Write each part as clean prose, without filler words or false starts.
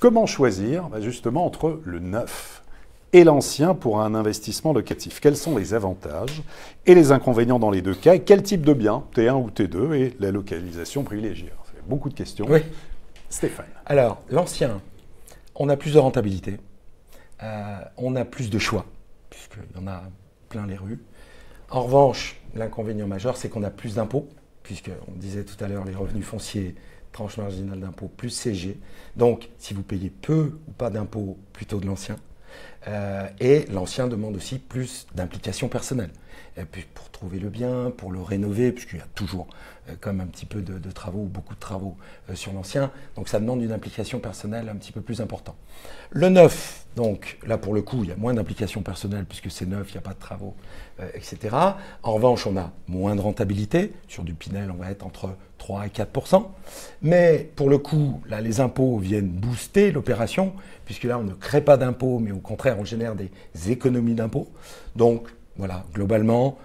Comment choisir justement entre le neuf et l'ancien pour un investissement locatif? Quels sont les avantages et les inconvénients dans les deux cas? Et quel type de bien, T1 ou T2, et la localisation privilégiée? Ça fait beaucoup de questions. Oui. Stéphane. Alors, l'ancien, on a plus de rentabilité, on a plus de choix, puisqu'il y en a plein les rues. En revanche, l'inconvénient majeur, c'est qu'on a plus d'impôts, puisqu'on disait tout à l'heure, les revenus fonciers, tranche marginale d'impôt plus CG. Donc, si vous payez peu ou pas d'impôts, plutôt de l'ancien. Et l'ancien demande aussi plus d'implication personnelle. Et puis pour trouver le bien, pour le rénover, puisqu'il y a toujours comme un petit peu de travaux, beaucoup de travaux sur l'ancien. Donc ça demande une implication personnelle un petit peu plus importante. Le neuf, donc là pour le coup, il y a moins d'implication personnelle puisque c'est neuf, il n'y a pas de travaux, etc. En revanche, on a moins de rentabilité. Sur du Pinel, on va être entre 3 et 4%. Mais pour le coup, là, les impôts viennent booster l'opération, puisque là, on ne crée pas d'impôts, mais au contraire, on génère des économies d'impôts. Donc, voilà, globalement,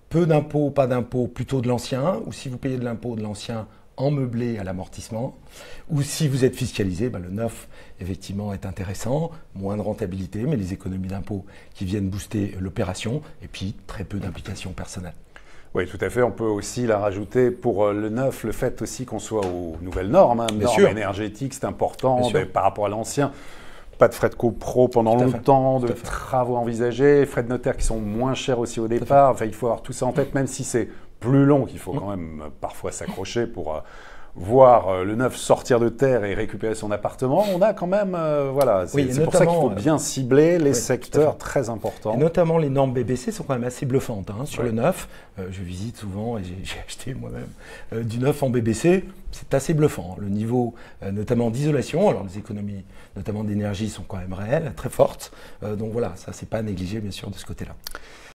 peu d'impôts, pas d'impôts, plutôt de l'ancien, ou si vous payez de l'impôt de l'ancien, en meublé à l'amortissement, ou si vous êtes fiscalisé, le neuf, effectivement, est intéressant, moins de rentabilité, mais les économies d'impôts qui viennent booster l'opération, et puis très peu d'implication personnelle. Oui, tout à fait. On peut aussi la rajouter pour le neuf, le fait aussi qu'on soit aux nouvelles normes, Bien normes sûr. énergétiques, c'est important par rapport à l'ancien. Pas de frais de copro pendant longtemps, de travaux envisagés, frais de notaire qui sont moins chers aussi au départ. Enfin, il faut avoir tout ça en tête, même si c'est plus long, qu'il faut quand même parfois s'accrocher pour voir le neuf sortir de terre et récupérer son appartement. On a quand même, voilà, c'est pour ça qu'il faut bien cibler les secteurs très importants. Et notamment les normes BBC sont quand même assez bluffantes sur le neuf. Je visite souvent et j'ai acheté moi-même du neuf en BBC. C'est assez bluffant. Le niveau notamment d'isolation, alors les économies notamment d'énergie sont quand même réelles, très fortes. Donc voilà, ça c'est pas négligé bien sûr de ce côté-là.